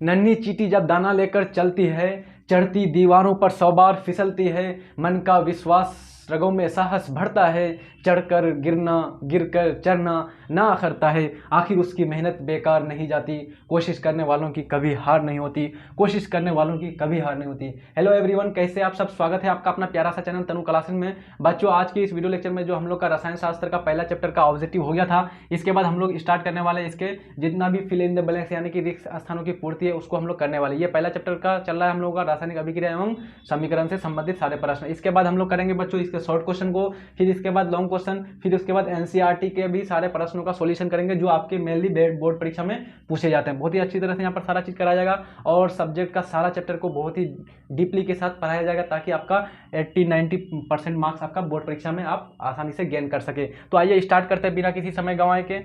नन्ही चींटी जब दाना लेकर चलती है, चढ़ती दीवारों पर 100 बार फिसलती है, मन का विश्वास रगों में साहस बढ़ता है, चढ़कर गिरना गिरकर चढ़ना ना करता है, आखिर उसकी मेहनत बेकार नहीं जाती, कोशिश करने वालों की कभी हार नहीं होती, कोशिश करने वालों की कभी हार नहीं होती। हेलो एवरीवन, कैसे आप सब? स्वागत है आपका अपना प्यारा सा चैनल तनु क्लासेस में। बच्चों, आज के इस वीडियो लेक्चर में जो हम लोग का रसायन शास्त्र का पहला चैप्टर का ऑब्जेक्टिव हो गया था, इसके बाद हम लोग स्टार्ट करने वाले इसके जितना भी फिल इन द ब्लैंक्स यानी कि रिक्त स्थानों की पूर्ति है उसको हम लोग करने वाले। ये पहला चैप्टर का चल रहा है हम लोग का रासायनिक अभिक्रिया एवं समीकरण से संबंधित सारे प्रश्न। इसके बाद हम लोग करेंगे बच्चों इसके शॉर्ट क्वेश्चन को, फिर इसके बाद लॉन्ग क्वेश्चन, फिर उसके बाद एनसीईआरटी के भी सारे प्रश्नों का सॉल्यूशन करेंगे जो आपके मेनली बोर्ड परीक्षा में पूछे जाते हैं। बहुत ही अच्छी तरह से यहाँ पर सारा चीज कराया जाएगा और सब्जेक्ट का सारा चैप्टर को बहुत ही डीपली के साथ पढ़ाया जाएगा ताकि आपका 80-90% मार्क्स आपका बोर्ड परीक्षा में आप आसानी से गेन कर सके। तो आइए स्टार्ट करते हैं बिना किसी समय गंवाए के।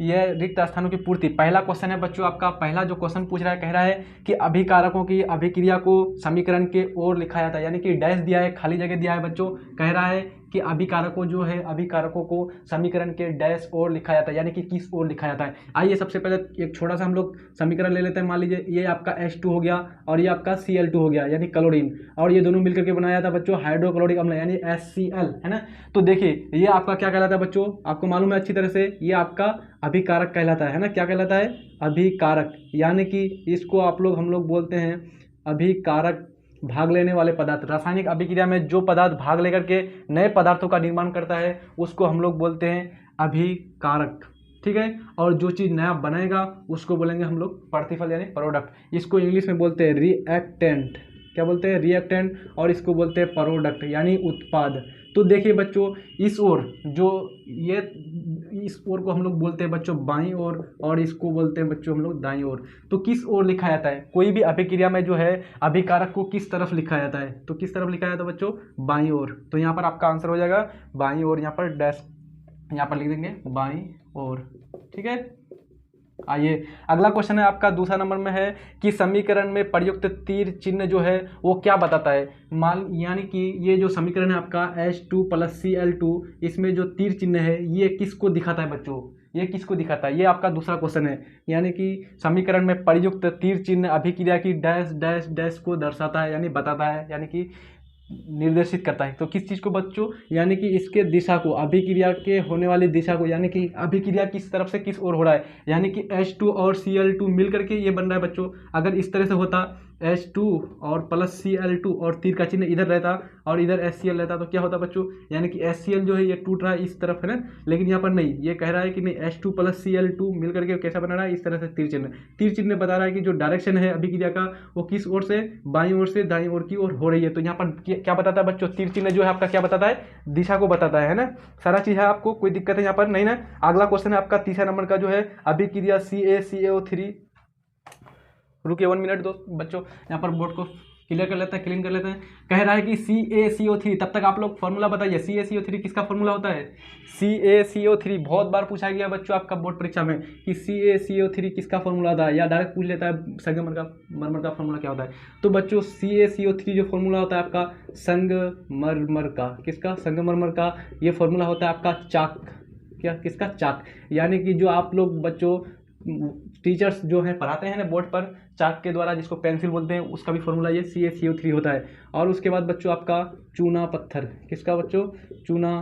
यह रिक्त स्थानों की पूर्ति पहला क्वेश्चन है बच्चों। आपका पहला जो क्वेश्चन पूछ रहा है, कह रहा है कि अभिकारकों की अभिक्रिया को समीकरण के ओर लिखा जाता है, यानी कि डैश दिया है, खाली जगह दिया है बच्चों। कह रहा है कि अभिकारकों जो है अभिकारकों को समीकरण के डैश ओर लिखा जाता है, यानी कि किस ओर लिखा जाता है। आइए सबसे पहले एक छोटा सा हम लोग समीकरण ले लेते हैं। मान लीजिए ये आपका H2 हो गया और ये आपका Cl2 हो गया यानी क्लोरीन, और ये दोनों मिलकर के बनाया था बच्चों हाइड्रोक्लोरिक अम्ल यानी HCl, है ना। तो देखिए ये आपका क्या कहलाता है बच्चों, आपको मालूम है अच्छी तरह से, ये आपका अभिकारक कहलाता है ना। क्या कहलाता है? अभिकारक, यानी कि इसको हम लोग बोलते हैं अभिकारक, भाग लेने वाले पदार्थ। रासायनिक अभिक्रिया में जो पदार्थ भाग लेकर के नए पदार्थों का निर्माण करता है उसको हम लोग बोलते हैं अभिकारक, ठीक है। और जो चीज़ नया बनेगा उसको बोलेंगे हम लोग प्रतिफल यानी प्रोडक्ट। इसको इंग्लिश में बोलते हैं रिएक्टेंट। क्या बोलते हैं? रिएक्टेंट। और इसको बोलते हैं प्रोडक्ट यानी उत्पाद। तो देखिए बच्चों, इस ओर जो ये इस ओर को हम लोग बोलते हैं बच्चों बाईं ओर, और इसको बोलते हैं बच्चों हम लोग दाईं ओर। तो किस ओर लिखा जाता है? कोई भी अभिक्रिया में जो है अभिकारक को किस तरफ लिखा जाता है? तो किस तरफ लिखा जाता है बच्चों? बाईं ओर। तो यहाँ पर आपका आंसर हो जाएगा बाईं ओर। यहाँ पर डैश यहाँ पर लिख देंगे बाईं ओर, ठीक है। आइए अगला क्वेश्चन है आपका दूसरा नंबर में है कि समीकरण में प्रयुक्त तीर चिन्ह जो है वो क्या बताता है। मान यानी कि ये जो समीकरण है आपका H2 + Cl2, इसमें जो तीर चिन्ह है ये किसको दिखाता है बच्चों? ये किसको दिखाता है? ये आपका दूसरा क्वेश्चन है। यानी कि समीकरण में प्रयुक्त तीर चिन्ह अभिक्रिया की डैश डैश डैश को दर्शाता है यानी बताता है, यानी कि निर्देशित करता है। तो किस चीज़ को बच्चों? यानी कि इसके दिशा को, अभिक्रिया के होने वाली दिशा को, यानी कि अभिक्रिया किस तरफ से किस ओर हो रहा है। यानी कि H2 और Cl2 मिल करके ये बन रहा है बच्चों। अगर इस तरह से होता H2 और प्लस Cl2 और तीर का चिन्ह इधर रहता और इधर HCl रहता तो क्या होता बच्चों? यानी कि HCl जो है ये टूट रहा है इस तरफ, है ना। लेकिन यहाँ पर नहीं, ये कह रहा है कि नहीं, H2 + Cl2 मिल करके कैसा बना रहा है? इस तरह से तीर चिन्ह। तीर चिन्ह बता रहा है कि जो डायरेक्शन है अभिक्रिया का वो किस ओर से, बाईं ओर से दाईं ओर की ओर हो रही है। तो यहाँ पर क्या बताता है बच्चों? तीर चिन्ह जो है आपका क्या बताता है? दिशा को बताता है ना। सारा चीज़ है, आपको कोई दिक्कत है यहाँ पर नहीं ना। अगला क्वेश्चन है आपका तीसरा नंबर का जो है अभिक्रिया CaCO3। रुकिए 1 मिनट दो बच्चों, यहाँ पर बोर्ड को क्लियर कर लेते हैं, क्लीन कर लेते हैं। कह रहा है कि CaCO3, तब तक आप लोग फॉर्मूला बताइए। CaCO3 किसका फॉर्मूला होता है? CaCO3 बहुत बार पूछा गया बच्चों आपका बोर्ड परीक्षा में कि CaCO3 किसका फॉर्मूला होता है, या डायरेक्ट पूछ लेता है संगमरमर का फॉर्मूला क्या होता है। तो बच्चों CaCO3 जो फॉर्मूला होता है आपका संगमरमर का, किसका? संगमरमर का। ये फॉर्मूला होता है आपका चाक, क्या? किसका? चाक। यानी कि जो आप लोग बच्चों टीचर्स जो हैं पढ़ाते हैं ना बोर्ड पर चाक के द्वारा, जिसको पेंसिल बोलते हैं, उसका भी फॉर्मूला ये CaCO3 होता है। और उसके बाद बच्चों आपका चूना पत्थर, किसका बच्चों? चूना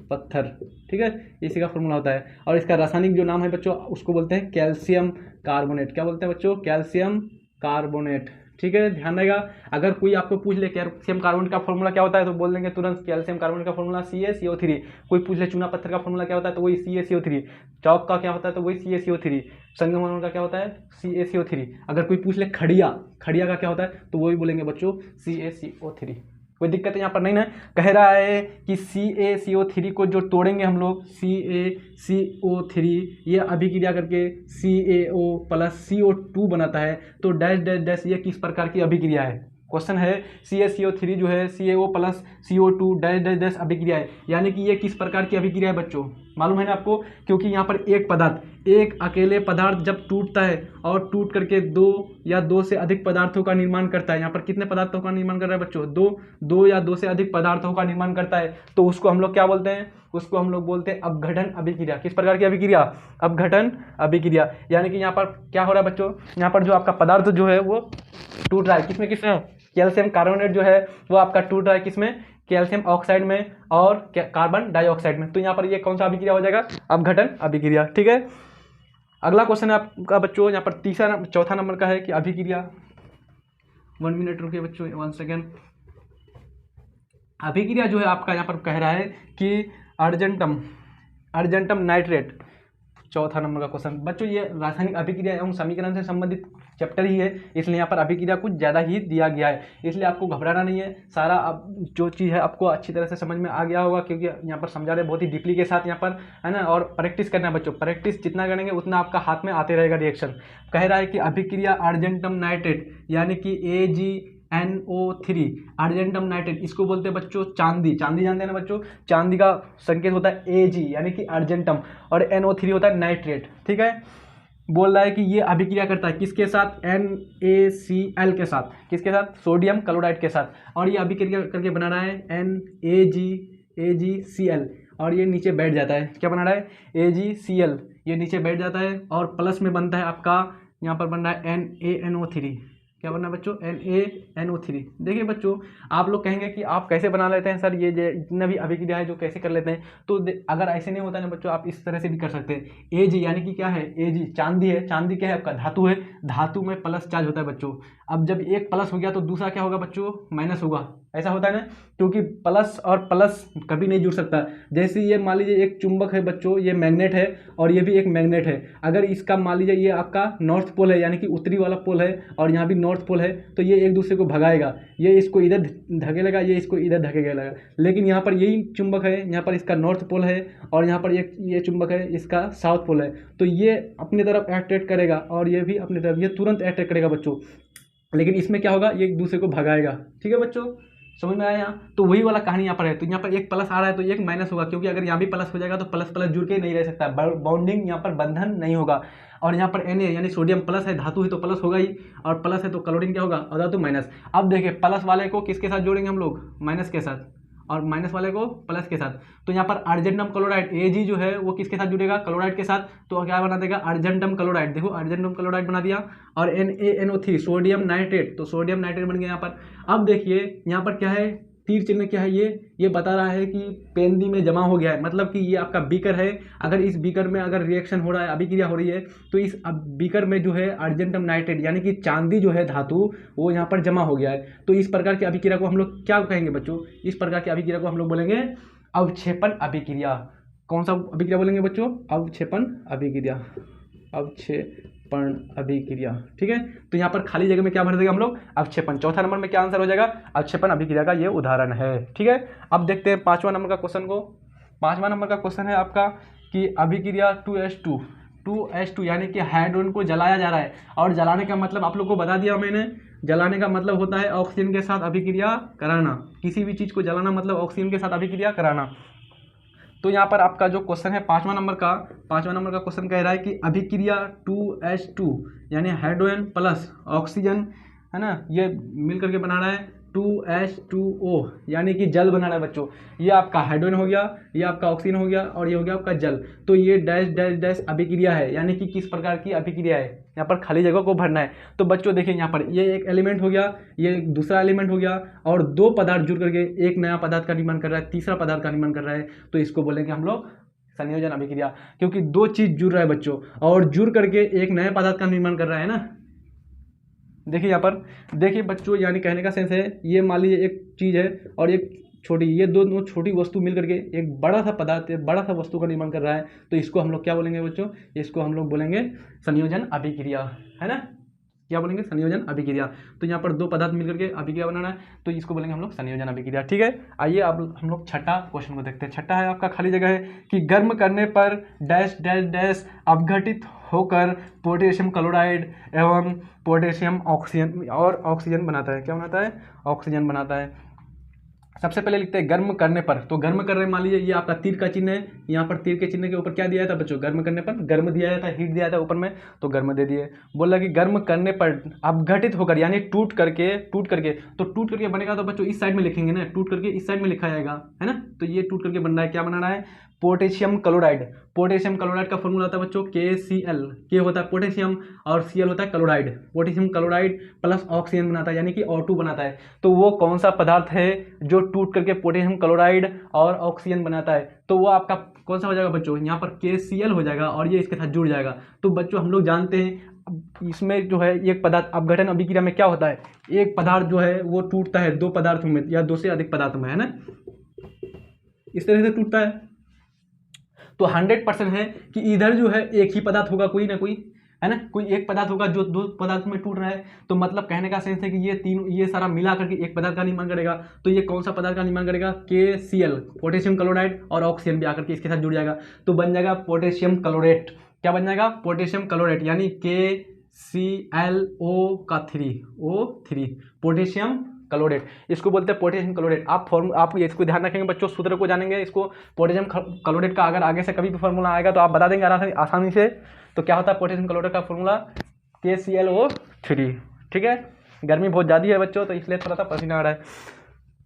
पत्थर, ठीक है, इसी का फॉर्मूला होता है। और इसका रासायनिक जो नाम है बच्चों उसको बोलते हैं कैल्शियम कार्बोनेट। क्या बोलते हैं बच्चों? कैल्शियम कार्बोनेट, ठीक है, ध्यान रहेगा। अगर कोई आपको पूछ ले कैल्शियम कार्बोनेट का फॉर्मूला क्या होता है तो बोल देंगे तुरंत कैल्शियम कार्बोनेट का फॉर्मूला CaCO3। कोई पूछ ले चूना पत्थर का फॉर्मूला क्या होता है तो वही CaCO3। चौक का क्या होता है तो वही CaCO3। संगमरमर का क्या होता है? CaCO3। अगर कोई पूछ ले खड़िया का क्या होता है तो वही बोलेंगे बच्चों CaCO3। कोई दिक्कत है यहाँ पर नहीं ना। कह रहा है कि CaCO3 को जो तोड़ेंगे हम लोग, CaCO3 ये अभिक्रिया करके CaO + CO2 बनाता है। तो डैश डैश डैश ये किस प्रकार की अभिक्रिया है? क्वेश्चन है CaCO3 जो है CaO plus CO2 dash dash dash अभिक्रिया है, यानी कि ये किस प्रकार की अभिक्रिया है बच्चों, मालूम है ना आपको, क्योंकि यहाँ पर एक पदार्थ, एक अकेले पदार्थ जब टूटता है और टूट करके दो या दो से अधिक पदार्थों का निर्माण करता है, यहाँ पर कितने पदार्थों का निर्माण कर रहा है बच्चों, दो या दो से अधिक पदार्थों का निर्माण करता है, तो उसको हम लोग क्या बोलते हैं, उसको हम लोग बोलते हैं अपघटन अभिक्रिया। किस प्रकार की अभिक्रिया, अपघटन अभिक्रिया। यानी कि यहाँ पर क्या हो रहा है बच्चों, यहाँ पर जो आपका पदार्थ जो है वो टूट रहा है, किसमें किसमें, कैल्शियम कार्बोनेट जो है वो आपका टूट रहा है किसमें, कैल्शियम ऑक्साइड में और कार्बन डाइऑक्साइड में। तो यहाँ पर ये कौन सा अभिक्रिया हो जाएगा, अपघटन अभिक्रिया। ठीक है, अगला क्वेश्चन है आपका बच्चों, यहाँ पर चौथा नंबर का है कि अभिक्रिया, 1 मिनट रुकिए बच्चों, 1 सेकेंड। अभिक्रिया जो है आपका यहाँ पर कह रहा है कि अर्जेंटम नाइट्रेट, चौथा नंबर का क्वेश्चन बच्चों, ये रासायनिक अभिक्रिया एवं समीकरण से संबंधित चैप्टर ही है, इसलिए यहाँ पर अभिक्रिया कुछ ज़्यादा ही दिया गया है, इसलिए आपको घबराना नहीं है। सारा अब जो चीज़ है आपको अच्छी तरह से समझ में आ गया होगा, क्योंकि यहाँ पर समझा रहे बहुत ही डीपली के साथ यहाँ पर, है ना। और प्रैक्टिस करना है बच्चों, प्रैक्टिस जितना करेंगे उतना आपका हाथ में आते रहेगा रिएक्शन। कह रहा है कि अभिक्रिया अर्जेंटम नाइट्रेट यानी कि AgNO3, अर्जेंटम नाइट्रेट, इसको बोलते हैं बच्चों चांदी। चांदी जानते हैं ना बच्चों, चांदी का संकेत होता है Ag यानी कि अर्जेंटम, और NO3 होता है नाइट्रेट। ठीक है, बोल रहा है कि ये अभिक्रिया करता है किसके साथ, NaCl के साथ, किसके साथ, सोडियम क्लोराइड के साथ, और ये अभिक्रिया करके बना रहा है AgCl, और ये नीचे बैठ जाता है, क्या बना रहा है, AgCl, ये नीचे बैठ जाता है, और प्लस में बनता है आपका, यहाँ पर बन रहा है NaNO3, क्या बनना है बच्चों, NaNO3। देखिए बच्चों, आप लोग कहेंगे कि आप कैसे बना लेते हैं सर, ये जितना भी अभिक्रिया है जो कैसे कर लेते हैं, तो अगर ऐसे नहीं होता ना बच्चों, आप इस तरह से भी कर सकते हैं। Ag यानी कि क्या है, Ag चांदी है, चांदी क्या है आपका, धातु है, धातु में प्लस चार्ज होता है बच्चों। अब जब एक प्लस हो गया तो दूसरा क्या होगा बच्चों, माइनस होगा, ऐसा होता है ना, क्योंकि प्लस और प्लस कभी नहीं जुड़ सकता। जैसे ये मान लीजिए एक चुंबक है बच्चों, ये मैग्नेट है और ये भी एक मैग्नेट है, अगर इसका मान लीजिए ये आपका नॉर्थ पोल है, यानी कि उत्तरी वाला पोल है, और यहाँ भी नॉर्थ पोल है, तो ये एक दूसरे को भगाएगा, ये इसको इधर धकेलेगा, ये इसको इधर धकेलेगा। लेकिन यहाँ पर यही चुंबक है, यहाँ पर इसका नॉर्थ पोल है, और यहाँ पर ये चुंबक है, इसका साउथ पोल है, तो ये अपनी तरफ अट्रैक्ट करेगा और ये भी अपनी तरफ, ये तुरंत अट्रैक्ट करेगा बच्चों। लेकिन इसमें क्या होगा, ये एक दूसरे को भगाएगा। ठीक है बच्चों, समझ में आया यहाँ, तो वही वाला कहानी यहाँ पर है। तो यहाँ पर एक प्लस आ रहा है तो एक माइनस होगा, क्योंकि अगर यहाँ भी प्लस हो जाएगा तो प्लस प्लस जुड़ के नहीं रह सकता, बाउंडिंग यहाँ पर बंधन नहीं होगा। और यहाँ पर Na यानी सोडियम प्लस है, धातु है तो प्लस होगा ही, और प्लस है तो क्लोरीन क्या होगा, धातु माइनस। अब देखिए प्लस वाले को किसके साथ जोड़ेंगे हम लोग, माइनस के साथ, और माइनस वाले को प्लस के साथ। तो यहाँ पर अर्जेंटम क्लोराइड Ag जो है वो किसके साथ जुड़ेगा, क्लोराइड के साथ, तो क्या बना देगा, अर्जेंटम क्लोराइड। देखो अर्जेंटम क्लोराइड बना दिया, और NaNO3 सोडियम नाइट्रेट, तो सोडियम नाइट्रेट बन गया यहाँ पर। अब देखिए यहाँ पर क्या है, तीर चिन्ह क्या है, ये बता रहा है कि पेंदी में जमा हो गया है, मतलब कि ये आपका बीकर है। अगर इस बीकर में अगर रिएक्शन हो रहा है, अभिक्रिया हो रही है, तो इस बीकर में जो है अर्जेंटम नाइट्रेट यानी कि चांदी जो है धातु, वो यहाँ पर जमा हो गया है। तो इस प्रकार की अभिक्रिया को हम लोग क्या कहेंगे बच्चों, इस प्रकार की अभिक्रिया को हम लोग बोलेंगे अवक्षेपण अभिक्रिया। कौन सा अभिक्रिया बोलेंगे बच्चों, अवक्षेपण अभिक्रिया, अवक्षेपण अभिक्रिया। ठीक है, तो यहाँ पर खाली जगह में क्या भर देगा हम लोग, अवक्षेपण। चौथा नंबर में क्या आंसर हो जाएगा, अवक्षेपण अभिक्रिया का ये उदाहरण है। ठीक है, अब देखते हैं 5वां नंबर का क्वेश्चन को। 5वां नंबर का क्वेश्चन है आपका कि अभिक्रिया 2H2 यानी कि हाइड्रोजन को जलाया जा रहा है, और जलाने का मतलब आप लोग को बता दिया मैंने, जलाने का मतलब होता है ऑक्सीजन के साथ अभिक्रिया कराना। किसी भी चीज़ को जलाना मतलब ऑक्सीजन के साथ अभिक्रिया कराना। तो यहाँ पर आपका जो क्वेश्चन है 5वां नंबर का क्वेश्चन कह रहा है कि अभिक्रिया 2H2 यानी हाइड्रोजन प्लस ऑक्सीजन, है ना, ये मिल करके बना रहा है 2H2O यानी कि जल बना रहा है बच्चों। ये आपका हाइड्रोजन हो गया, ये आपका ऑक्सीजन हो गया, और ये हो गया आपका जल। तो ये डैश डैश डैश अभिक्रिया है, यानी कि किस प्रकार की अभिक्रिया है, यहाँ पर खाली जगह को भरना है। तो बच्चों देखिए यहाँ पर ये एक एलिमेंट हो गया, ये एक दूसरा एलिमेंट हो गया, और दो पदार्थ जुड़ करके एक नया पदार्थ का निर्माण कर रहा है, तीसरा पदार्थ का निर्माण कर रहा है। तो इसको बोलेंगे हम लोग संयोजन अभिक्रिया, क्योंकि दो चीज जुड़ रहा है बच्चों, और जुड़ करके एक नए पदार्थ का निर्माण कर रहा है ना। देखिए यहाँ पर, देखिए बच्चों, यानी कहने का सेंस है, ये मान लीजिए एक चीज़ है और एक छोटी, ये दोनों छोटी वस्तु मिल करके एक बड़ा सा पदार्थ, एक बड़ा सा वस्तु का निर्माण कर रहा है। तो इसको हम लोग क्या बोलेंगे बच्चों, इसको हम लोग बोलेंगे संयोजन अभिक्रिया, है ना। क्या बोलेंगे, संयोजन अभिक्रिया। तो यहाँ पर दो पदार्थ मिल करके अभिक्रिया बनाना है, तो इसको बोलेंगे हम लोग संयोजन अभिक्रिया। ठीक है, आइए अब हम लोग छठा क्वेश्चन को देखते हैं। छठा है आपका खाली जगह है कि गर्म करने पर डैश डैश डैश अपघटित होकर पोटेशियम क्लोराइड एवं पोटेशियम ऑक्सीजन और ऑक्सीजन बनाता है। क्या बनाता है? ऑक्सीजन बनाता है। सबसे पहले लिखते हैं गर्म करने पर। तो गर्म करने, मान लीजिए ये आपका तीर का चिन्ह है, यहाँ पर तीर के चिन्ह के ऊपर क्या दिया था बच्चों? गर्म करने पर गर्म दिया जाता है, हीट दिया जाता है ऊपर में, तो गर्म दे दिए। बोला कि गर्म करने पर अपघटित होकर, यानी टूट करके तो टूट करके बनेगा, तो बच्चों इस साइड में लिखेंगे ना, टूट करके इस साइड में लिखा जाएगा, है ना। तो ये टूट करके बन रहा है, क्या बना रहा है? Potassium chloride. पोटेशियम क्लोराइड का फॉर्मूला होता है बच्चों KCl। के होता है पोटेशियम और Cl होता है chloride. Potassium chloride plus oxygen बनाता है, यानी कि O2 बनाता है। तो वो कौन सा पदार्थ है जो टूट करके पोटेशियम क्लोराइड और ऑक्सीजन बनाता है? तो वो आपका कौन सा हो जाएगा बच्चों? यहाँ पर KCl हो जाएगा और ये इसके साथ जुड़ जाएगा। तो बच्चों हम लोग जानते हैं इसमें जो है एक पदार्थ अपघटन अभिक्रिया में क्या होता है? एक पदार्थ जो है वो टूटता है दो पदार्थों में या दो से अधिक पदार्थों में, है ना, इस तरह से टूटता है। तो 100% है कि इधर जो है एक ही पदार्थ होगा, कोई ना कोई, है ना, कोई एक पदार्थ होगा जो दो पदार्थ में टूट रहा है। तो मतलब कहने का सेंस है कि ये सारा मिला करके एक पदार्थ का निर्माण करेगा। तो ये कौन सा पदार्थ का निर्माण करेगा? KCl, पोटेशियम क्लोराइड, और ऑक्सीजन भी आकर के इसके साथ जुड़ जाएगा, तो बन जाएगा पोटेशियम क्लोरेट। क्या बन जाएगा? पोटेशियम क्लोरेट, यानी KClO का 3 O3 पोटेशियम क्लोरेट, इसको बोलते हैं पोटेशियम क्लोरेट। आप इसको ध्यान रखेंगे बच्चों, सूत्र को जानेंगे इसको। पोटेशियम क्लोरेट का अगर आगे से कभी भी फॉर्मूला आएगा तो आप बता देंगे आसानी से। तो क्या होता है पोटेशियम क्लोराइड का फॉर्मूला? KClO3। ठीक है, गर्मी बहुत ज़्यादा है बच्चों, तो इसलिए थोड़ा सा पसीना आ रहा है।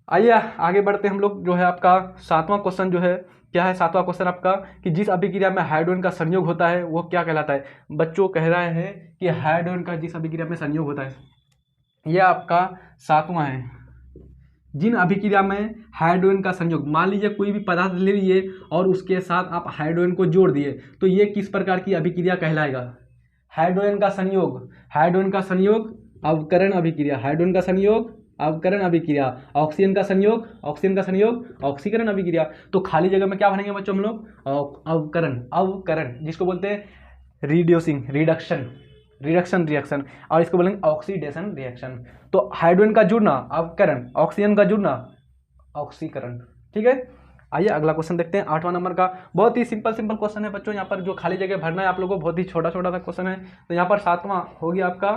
आइए आगे बढ़ते हम लोग। जो है आपका 7वां क्वेश्चन जो है, क्या है 7वां क्वेश्चन आपका? कि जिस अभिक्रिया में हाइड्रोजन का संयोग होता है वो क्या कहलाता है? बच्चों कह रहे हैं कि हाइड्रोजन का जिस अभिक्रिया में संयोग होता है, यह आपका 7वां है। जिन अभिक्रिया में हाइड्रोजन का संयोग, मान लीजिए कोई भी पदार्थ ले लिए और उसके साथ आप हाइड्रोजन को जोड़ दिए, तो ये किस प्रकार की अभिक्रिया कहलाएगा? हाइड्रोजन का संयोग अवकरण अभिक्रिया, हाइड्रोजन का संयोग अवकरण अभिक्रिया, ऑक्सीजन का संयोग ऑक्सीकरण अभिक्रिया। तो खाली जगह में क्या बनेंगे बच्चों हम लोग? अवकरण, जिसको बोलते हैं रिडक्शन रिएक्शन, और इसको बोलेंगे ऑक्सीडेशन रिएक्शन। तो हाइड्रोजन का जुड़ना अवकरण, ऑक्सीजन का जुड़ना ऑक्सीकरण। ठीक है, आइए अगला क्वेश्चन देखते हैं 8वां नंबर का। बहुत ही सिंपल क्वेश्चन है बच्चों, यहाँ पर जो खाली जगह भरना है आप लोगों को, बहुत ही छोटा सा क्वेश्चन है। तो यहाँ पर 7वां हो गया आपका।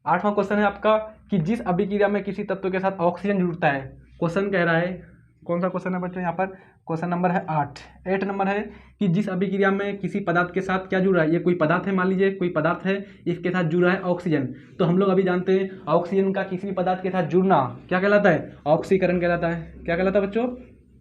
8वां क्वेश्चन है आपका कि जिस अभिक्रिया में किसी तत्व के साथ ऑक्सीजन जुड़ता है, क्वेश्चन कह रहा है, कौन सा क्वेश्चन है बच्चों? यहाँ पर क्वेश्चन नंबर है 8 नंबर है कि जिस अभिक्रिया में किसी पदार्थ के साथ क्या जुड़ रहा है? ये कोई पदार्थ है, मान लीजिए कोई पदार्थ है, इसके साथ जुड़ रहा है ऑक्सीजन। तो हम लोग अभी जानते हैं ऑक्सीजन का किसी भी पदार्थ के साथ जुड़ना क्या कहलाता है? ऑक्सीकरण कहलाता है। क्या कहलाता है बच्चों?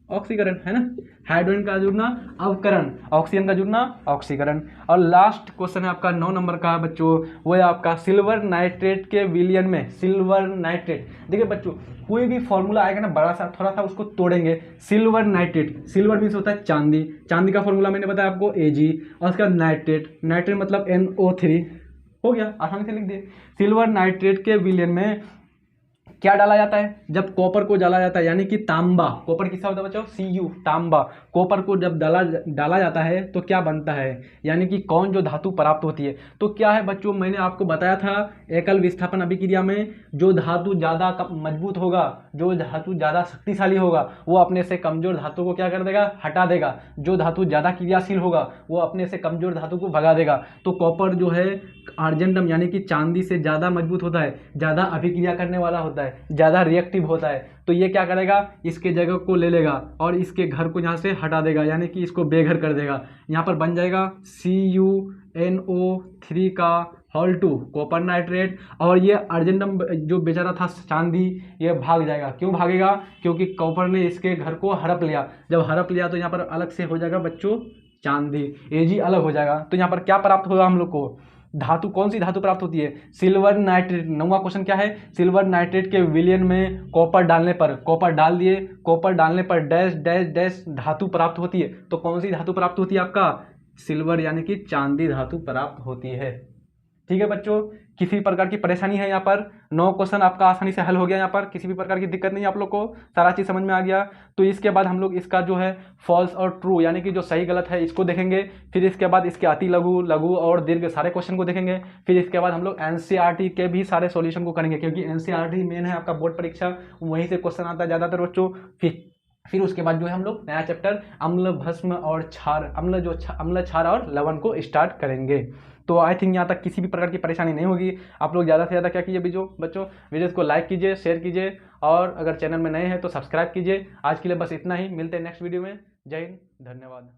ऑक्सीकरण, है ना। हाइड्रोजन का जुड़ना अवकरण, ऑक्सीजन का जुड़ना ऑक्सीकरण। और लास्ट क्वेश्चन है आपका 9 नंबर का बच्चों, वो है आपका सिल्वर नाइट्रेट के विलयन में। सिल्वर नाइट्रेट, देखिए बच्चों कोई भी फॉर्मूला आएगा ना बड़ा सा, थोड़ा सा उसको तोड़ेंगे। सिल्वर नाइट्रेट, सिल्वर मीन्स होता है चांदी, चांदी का फॉर्मूला मैंने बताया आपको Ag, और उसका नाइट्रेट मतलब NO3 हो गया, आसानी से लिख दिए। सिल्वर नाइट्रेट के विलयन में क्या डाला जाता है? जब कॉपर को डाला जाता है, यानी कि तांबा, कॉपर किसका होता है बच्चों? Cu, तांबा। कॉपर को जब डाला जाता है तो क्या बनता है, यानी कि कौन जो धातु प्राप्त होती है? तो क्या है बच्चों, मैंने आपको बताया था एकल विस्थापन अभिक्रिया में जो धातु ज़्यादा मजबूत होगा, जो धातु ज़्यादा शक्तिशाली होगा, वो अपने से कमजोर धातु को क्या कर देगा? हटा देगा। जो धातु ज़्यादा क्रियाशील होगा वो अपने से कमजोर धातु को भगा देगा। तो कॉपर जो है अर्जेंटम यानी कि चांदी से ज़्यादा मजबूत होता है, ज़्यादा अभिक्रिया करने वाला होता है, ज़्यादा रिएक्टिव होता है। तो ये क्या करेगा? इसके जगह को ले लेगा और इसके घर को यहाँ से हटा देगा, यानी कि इसको बेघर कर देगा। यहाँ पर बन जाएगा CuNO3 का होल 2 कॉपर नाइट्रेट, और ये अर्जेंटम जो बेचारा था चांदी, ये भाग जाएगा। क्यों भागेगा? क्योंकि कॉपर ने इसके घर को हड़प लिया। जब हड़प लिया तो यहाँ पर अलग से हो जाएगा बच्चों चांदी, Ag अलग हो जाएगा। तो यहाँ पर क्या प्राप्त होगा हम लोग को? धातु, कौन सी धातु प्राप्त होती है? Silver nitrate. 9वां क्वेश्चन क्या है? सिल्वर नाइट्रेट के विलयन में कॉपर डालने पर, कॉपर डाल दिए, कॉपर डालने पर डैश डैश डैश धातु प्राप्त होती है। तो कौन सी धातु प्राप्त होती है आपका? सिल्वर यानी कि चांदी धातु प्राप्त होती है। ठीक है बच्चों, किसी प्रकार की परेशानी है यहाँ पर? 9 क्वेश्चन आपका आसानी से हल हो गया, यहाँ पर किसी भी प्रकार की दिक्कत नहीं, आप लोग को सारा चीज़ समझ में आ गया। तो इसके बाद हम लोग इसका जो है फॉल्स और ट्रू, यानी कि जो सही गलत है इसको देखेंगे। फिर इसके बाद इसके अति लघु, लघु और दीर्घ सारे क्वेश्चन को देखेंगे। फिर इसके बाद हम लोग NCERT के भी सारे सॉल्यूशन को करेंगे, क्योंकि NCERT मेन है आपका बोर्ड परीक्षा, वहीं से क्वेश्चन आता है ज़्यादातर बच्चों। फिर उसके बाद जो है हम लोग नया चैप्टर अम्ल भस्म और क्षार, अम्ल क्षार और लवण को स्टार्ट करेंगे। तो आई थिंक यहाँ तक किसी भी प्रकार की परेशानी नहीं होगी। आप लोग ज़्यादा से ज़्यादा क्या कीजिए बच्चों, वीडियोज़ को लाइक कीजिए, शेयर कीजिए, और अगर चैनल में नए हैं तो सब्सक्राइब कीजिए। आज के लिए बस इतना ही, मिलते हैं नेक्स्ट वीडियो में। जय हिंद, धन्यवाद।